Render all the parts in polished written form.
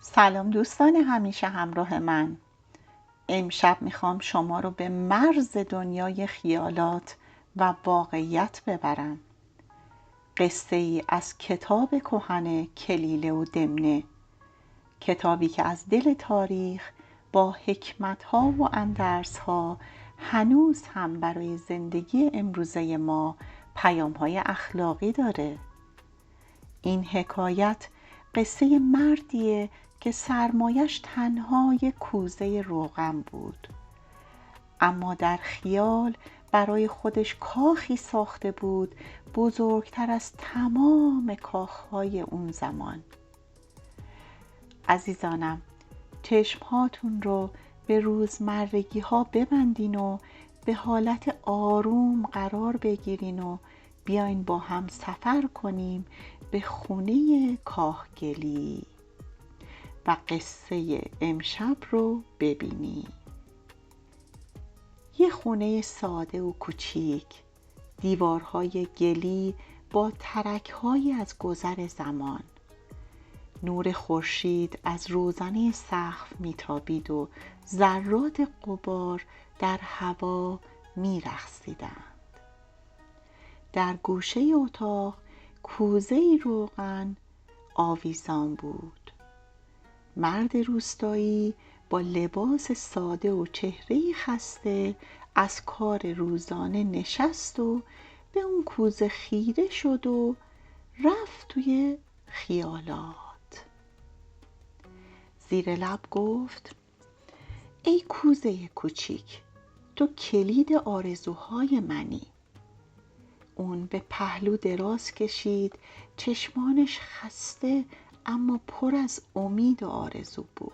سلام دوستان همیشه همراه من. امشب میخوام شما رو به مرز دنیای خیالات و واقعیت ببرم. قصه ای از کتاب کهن کلیله و دمنه، کتابی که از دل تاریخ با حکمتها و اندرسها هنوز هم برای زندگی امروزه ما پیامهای اخلاقی داره. این حکایت قصه مردیه که سرمایش تنها یک کوزه روغن بود، اما در خیال برای خودش کاخی ساخته بود بزرگتر از تمام کاخهای اون زمان. عزیزانم، چشمهاتون رو به روزمرگی ها ببندین و به حالت آروم قرار بگیرین و بیاین با هم سفر کنیم به خونه کاهگلی و قصه امشب رو ببینیم. یه خونه ساده و کوچیک، دیوارهای گلی با ترک‌هایی از گذر زمان. نور خورشید از روزنه سقف میتابید و ذرات غبار در هوا میرقصیدند. در گوشه اتاق کوزه‌ای روغن آویزان بود. مرد روستایی با لباس ساده و چهره‌ای خسته از کار روزانه نشست و به اون کوزه خیره شد و رفت توی خیالات. زیر لب گفت: ای کوزه کوچیک، تو کلید آرزوهای منی. اون به پهلو دراز کشید، چشمانش خسته اما پر از امید و آرزو بود.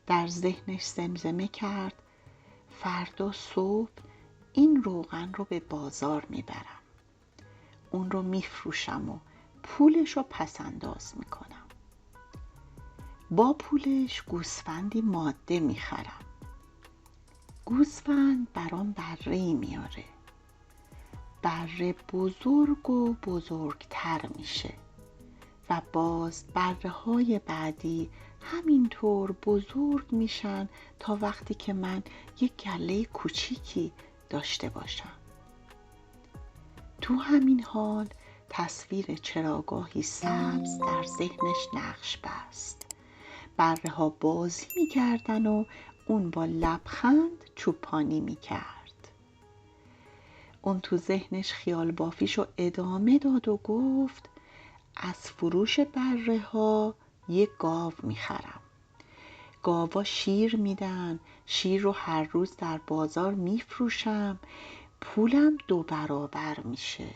در ذهنش زمزمه کرد: فردا صبح این روغن رو به بازار میبرم، اون رو میفروشم و پولش رو پس انداز میکنم. با پولش گوسفندی ماده میخرم. گوسفند برام بره‌ای میاره. بره بزرگ و بزرگتر میشه و باز بره های بعدی همینطور بزرگ میشن تا وقتی که من یک گله کوچیکی داشته باشم. تو همین حال تصویر چراگاهی سبز در ذهنش نقش بست. بره ها بازی میکردن و اون با لبخند چوپانی میکرد. اون تو ذهنش خیال بافیشو ادامه داد و گفت: از فروش بره ها یک گاو میخرم. گاوا شیر میدن، شیر رو هر روز در بازار میفروشم، پولم 2 برابر میشه.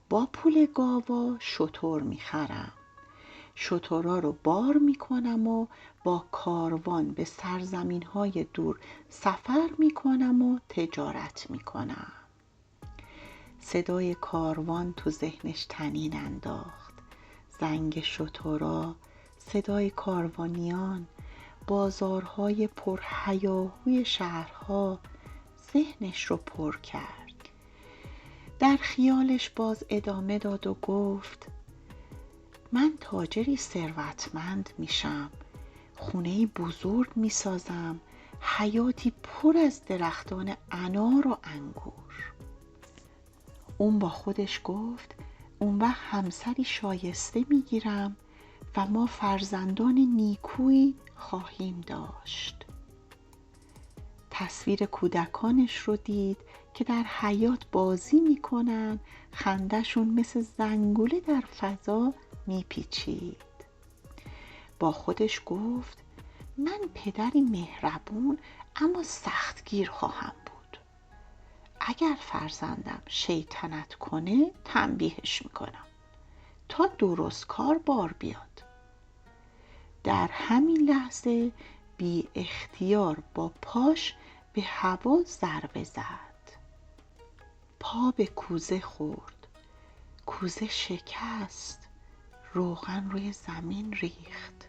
با پول گاوا شتر میخرم، شترها رو بار میکنم و با کاروان به سرزمین‌های دور سفر میکنم و تجارت میکنم. صدای کاروان تو ذهنش طنین انداخت. زنگ شترها، صدای کاروانیان، بازارهای پرهیاهوی شهرها ذهنش رو پر کرد. در خیالش باز ادامه داد و گفت: من تاجری ثروتمند میشم، خونه‌ای بزرگ میسازم، حیاتی پر از درختان انار و انگور. اون با خودش گفت: اون وقت همسری شایسته میگیرم و ما فرزندان نیکویی خواهیم داشت. تصویر کودکانش رو دید که در حیاط بازی میکنن، خنده‌شون مثل زنگوله در فضا میپیچید. با خودش گفت: من پدری مهربون اما سختگیر خواهم بود. اگر فرزندم شیطنت کنه تنبیهش میکنم تا درست کار بار بیاد. در همین لحظه بی اختیار با پاش به هوا ضربه زد. پا به کوزه خورد. کوزه شکست. روغن روی زمین ریخت.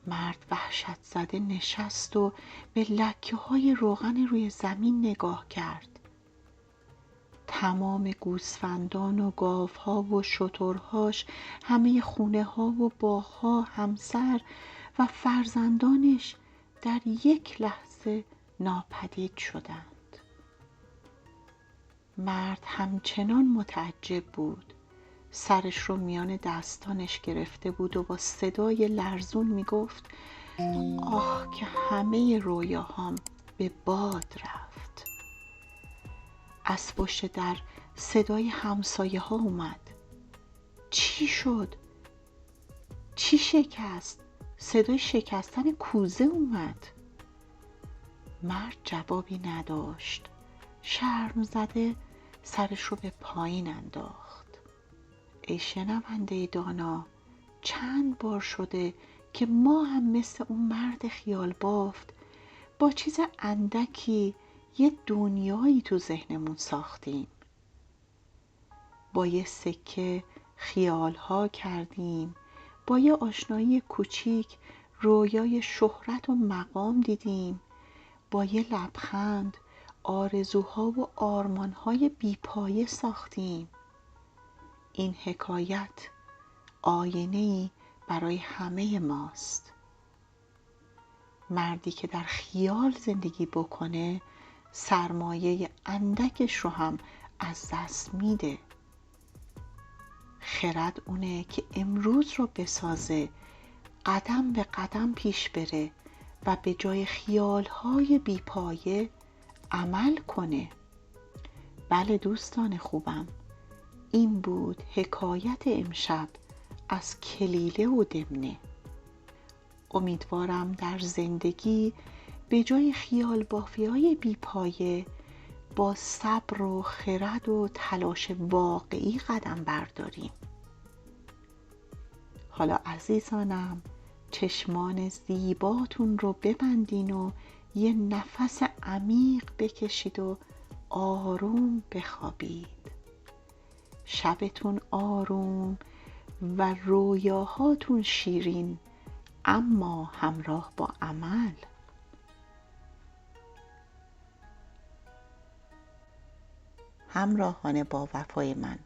مرد وحشت زده نشست و به لکه های روغن روی زمین نگاه کرد. تمام گوسفندان و گاوها و شترهاش، همه خونه ها و باغها، همسر و فرزندانش در یک لحظه ناپدید شدند. مرد همچنان متعجب بود، سرش رو میان دستانش گرفته بود و با صدای لرزون میگفت: آه که همه رویاهام به باد رفت. از پشت در صدای همسایه ها اومد. چی شد؟ چی شکست؟ صدای شکستن کوزه اومد. مرد جوابی نداشت. شرم زده سرش رو به پایین انداخت. ای شنونده دانا، چند بار شده که ما هم مثل اون مرد خیال بافت با چیز اندکی یه دنیایی تو ذهنمون ساختیم. با یه سکه خیالها کردیم، با یه آشنایی کوچیک رویای شهرت و مقام دیدیم، با یه لبخند آرزوها و آرمانهای بیپایه ساختیم. این حکایت آینه‌ای برای همه ماست. مردی که در خیال زندگی بکنه سرمایه اندکش رو هم از دست میده. خرد اونه که امروز رو بسازه، قدم به قدم پیش بره و به جای خیالهای بیپایه عمل کنه. بله دوستان خوبم، این بود حکایت امشب از کلیله و دمنه. امیدوارم در زندگی به جای خیال بافی‌های بیپایه با صبر و خرد و تلاش واقعی قدم برداریم. حالا عزیزانم، چشمان زیباتون رو ببندین و یه نفس عمیق بکشید و آروم بخوابید. شبتون آروم و رویاهاتون شیرین، اما همراه با عمل. همراهان با وفای من،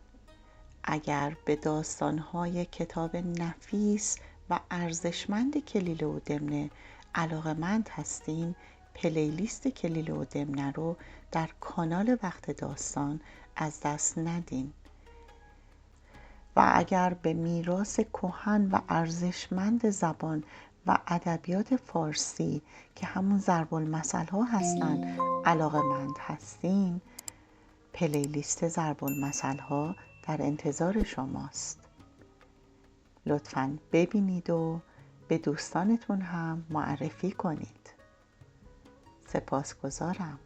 اگر به داستان‌های کتاب نفیس و ارزشمند کلیله و دمنه علاقه‌مند هستین، پلیلیست کلیله و دمنه رو در کانال وقت داستان از دست ندین. و اگر به میراث کهن و ارزشمند زبان و ادبیات فارسی که همون ضرب المثل ها هستن علاقه‌مند هستین، پلیلیست ضرب المثل ها در انتظار شماست. لطفاً ببینید و به دوستانتون هم معرفی کنید. سپاسگزارم.